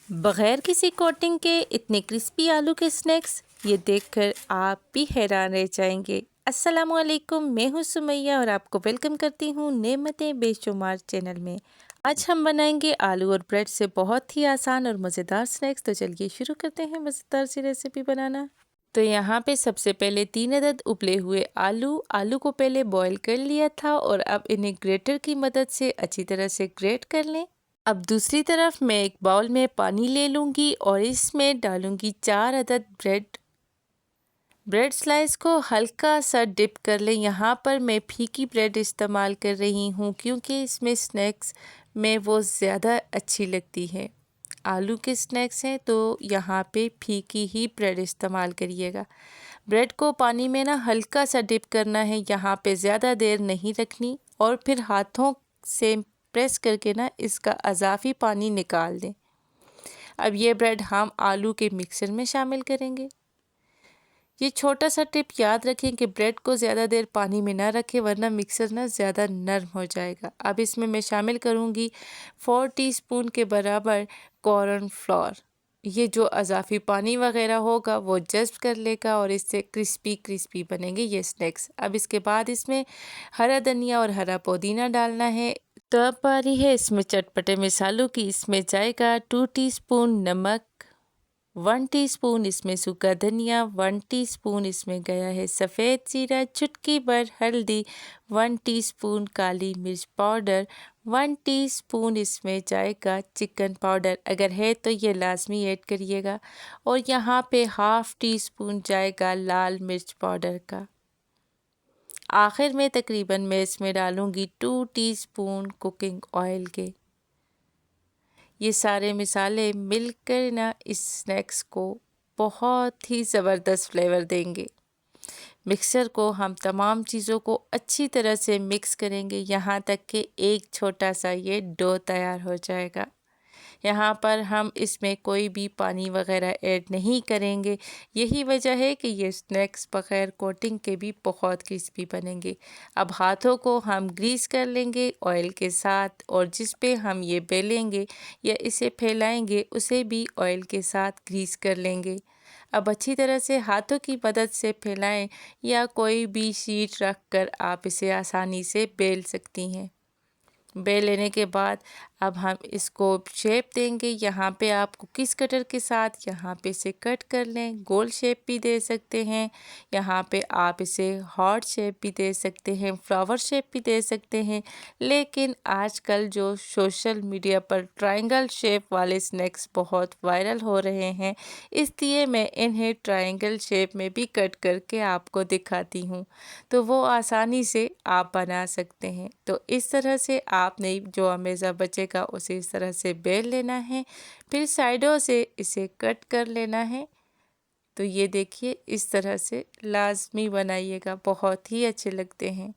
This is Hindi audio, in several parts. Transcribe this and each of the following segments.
बगैर किसी कोटिंग के इतने क्रिस्पी आलू के स्नैक्स, ये देखकर आप भी हैरान रह जाएंगे। अस्सलामुअलैकुम, मैं हूँ सुमैया और आपको वेलकम करती हूँ नेमतें बेशुमार चैनल में। आज हम बनाएंगे आलू और ब्रेड से बहुत ही आसान और मज़ेदार स्नैक्स। तो चलिए शुरू करते हैं मज़ेदार सी रेसिपी बनाना। तो यहाँ पे सबसे पहले 3 अदद उबले हुए आलू को पहले बॉईल कर लिया था और अब इन्हें ग्रेटर की मदद से अच्छी तरह से ग्रेट कर लें। अब दूसरी तरफ मैं एक बाउल में पानी ले लूँगी और इसमें डालूँगी 4 अदद ब्रेड स्लाइस को हल्का सा डिप कर लें। यहाँ पर मैं फीकी ब्रेड इस्तेमाल कर रही हूँ क्योंकि इसमें स्नैक्स में वो ज़्यादा अच्छी लगती है। आलू के स्नैक्स हैं तो यहाँ पे फीकी ही ब्रेड इस्तेमाल करिएगा। ब्रेड को पानी में ना हल्का सा डिप करना है, यहाँ पे ज़्यादा देर नहीं रखनी और फिर हाथों से प्रेस करके ना इसका अज़ाफ़ी पानी निकाल दें। अब ये ब्रेड हम आलू के मिक्सर में शामिल करेंगे। ये छोटा सा टिप याद रखें कि ब्रेड को ज़्यादा देर पानी में ना रखें वरना मिक्सर ना ज़्यादा नरम हो जाएगा। अब इसमें मैं शामिल करूँगी 4 टीस्पून के बराबर कॉर्न फ्लोर। ये जो अज़ाफ़ी पानी वग़ैरह होगा वो जज़्ब कर लेगा और इससे क्रिस्पी बनेंगे ये स्नैक्स। अब इसके बाद इसमें हरा धनिया और हरा पुदीना डालना है। तो अब बारी है इसमें चटपटे मिसालों की। इसमें जाएगा 2 टीस्पून नमक, 1 टीस्पून इसमें सूखा धनिया, 1 टीस्पून इसमें गया है सफ़ेद जीरा, चुटकी भर हल्दी, 1 टीस्पून काली मिर्च पाउडर, 1 टीस्पून इसमें जाएगा चिकन पाउडर, अगर है तो ये लाजमी ऐड करिएगा, और यहाँ पे हाफ़ टी स्पून जाएगा लाल मिर्च पाउडर का। आखिर में तकरीबन मैं इसमें डालूँगी 2 टीस्पून कुकिंग ऑयल के। ये सारे मिसाले मिलकर ना इस स्नैक्स को बहुत ही ज़बरदस्त फ्लेवर देंगे। मिक्सर को हम तमाम चीज़ों को अच्छी तरह से मिक्स करेंगे यहाँ तक कि एक छोटा सा ये डो तैयार हो जाएगा। यहाँ पर हम इसमें कोई भी पानी वगैरह ऐड नहीं करेंगे। यही वजह है कि ये स्नैक्स बग़ैर कोटिंग के भी बहुत क्रिस्पी बनेंगे। अब हाथों को हम ग्रीस कर लेंगे ऑयल के साथ, और जिस पे हम ये बेलेंगे या इसे फैलाएंगे उसे भी ऑयल के साथ ग्रीस कर लेंगे। अब अच्छी तरह से हाथों की मदद से फैलाएं या कोई भी शीट रख कर आप इसे आसानी से बेल सकती हैं। बेल लेने के बाद अब हम इसको शेप देंगे। यहाँ पे आप कुकीज़ कटर के साथ यहाँ पे इसे कट कर लें। गोल शेप भी दे सकते हैं, यहाँ पे आप इसे हार्ट शेप भी दे सकते हैं, फ्लावर शेप भी दे सकते हैं, लेकिन आजकल जो सोशल मीडिया पर ट्रायंगल शेप वाले स्नैक्स बहुत वायरल हो रहे हैं, इसलिए मैं इन्हें ट्रायंगल शेप में भी कट करके आपको दिखाती हूँ, तो वो आसानी से आप बना सकते हैं। तो इस तरह से आपने जो अमेज़ा बचेगा उसे इस तरह से बेल लेना है, फिर साइडों से इसे कट कर लेना है। तो ये देखिए इस तरह से लाजमी बनाइएगा, बहुत ही अच्छे लगते हैं।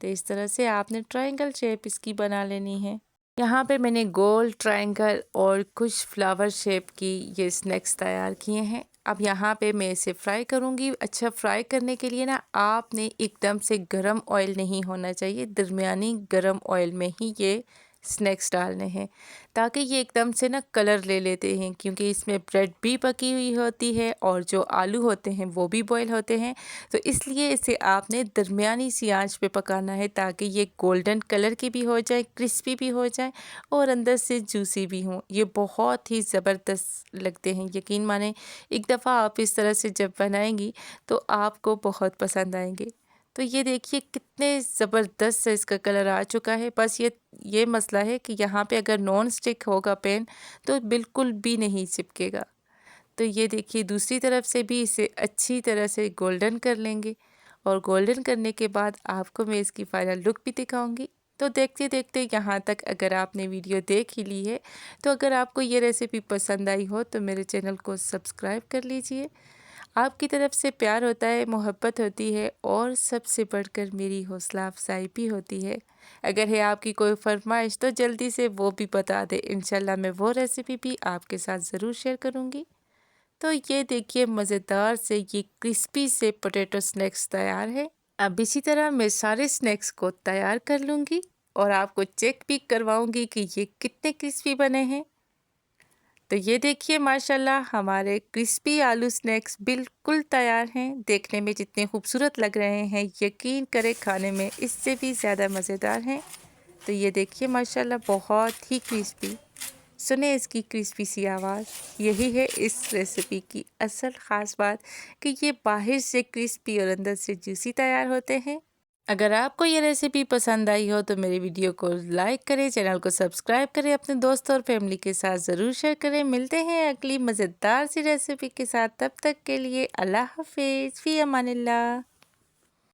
तो इस तरह से आपने ट्रायंगल शेप इसकी बना लेनी है। यहाँ पे मैंने गोल, ट्रायंगल और कुछ फ्लावर शेप की ये स्नैक्स तैयार किए हैं। अब यहाँ पे मैं इसे फ्राई करूँगी। अच्छा, फ्राई करने के लिए ना आपने एकदम से गरम ऑयल नहीं होना चाहिए, दरमियानी गरम ऑयल में ही ये स्नैक्स डालने हैं, ताकि ये एकदम से ना कलर ले लेते हैं, क्योंकि इसमें ब्रेड भी पकी हुई होती है और जो आलू होते हैं वो भी बॉयल होते हैं। तो इसलिए इसे आपने दरमियानी सी आंच पे पकाना है ताकि ये गोल्डन कलर की भी हो जाए, क्रिस्पी भी हो जाए और अंदर से जूसी भी हों। ये बहुत ही ज़बरदस्त लगते हैं, यकीन माने एक दफ़ा आप इस तरह से जब बनाएंगी तो आपको बहुत पसंद आएंगे। तो ये देखिए कितने ज़बरदस्त से इसका कलर आ चुका है। बस ये मसला है कि यहाँ पे अगर नॉन स्टिक होगा पैन तो बिल्कुल भी नहीं चिपकेगा। तो ये देखिए दूसरी तरफ से भी इसे अच्छी तरह से गोल्डन कर लेंगे, और गोल्डन करने के बाद आपको मैं इसकी फ़ाइनल लुक भी दिखाऊंगी। तो देखते देखते यहाँ तक अगर आपने वीडियो देख ही ली है, तो अगर आपको ये रेसिपी पसंद आई हो तो मेरे चैनल को सब्सक्राइब कर लीजिए। आपकी तरफ से प्यार होता है, मोहब्बत होती है, और सबसे बढ़कर मेरी हौसला अफजाई भी होती है। अगर है आपकी कोई फरमाइश तो जल्दी से वो भी बता दें, इंशाल्लाह मैं वो रेसिपी भी आपके साथ ज़रूर शेयर करूँगी। तो ये देखिए मज़ेदार से ये क्रिस्पी से पोटैटो स्नैक्स तैयार है। अब इसी तरह मैं सारे स्नैक्स को तैयार कर लूँगी और आपको चेक भी करवाऊँगी कि ये कितने क्रिस्पी बने हैं। तो ये देखिए माशाल्लाह हमारे क्रिस्पी आलू स्नैक्स बिल्कुल तैयार हैं। देखने में जितने खूबसूरत लग रहे हैं, यकीन करें खाने में इससे भी ज़्यादा मज़ेदार हैं। तो ये देखिए माशाल्लाह बहुत ही क्रिस्पी, सुने इसकी क्रिस्पी सी आवाज़। यही है इस रेसिपी की असल ख़ास बात कि ये बाहर से क्रिस्पी और अंदर से जूसी तैयार होते हैं। अगर आपको ये रेसिपी पसंद आई हो तो मेरे वीडियो को लाइक करें, चैनल को सब्सक्राइब करें, अपने दोस्तों और फैमिली के साथ ज़रूर शेयर करें। मिलते हैं अगली मज़ेदार सी रेसिपी के साथ, तब तक के लिए अल्लाह हाफ़िज़, फ़ी अमानिल्लाह।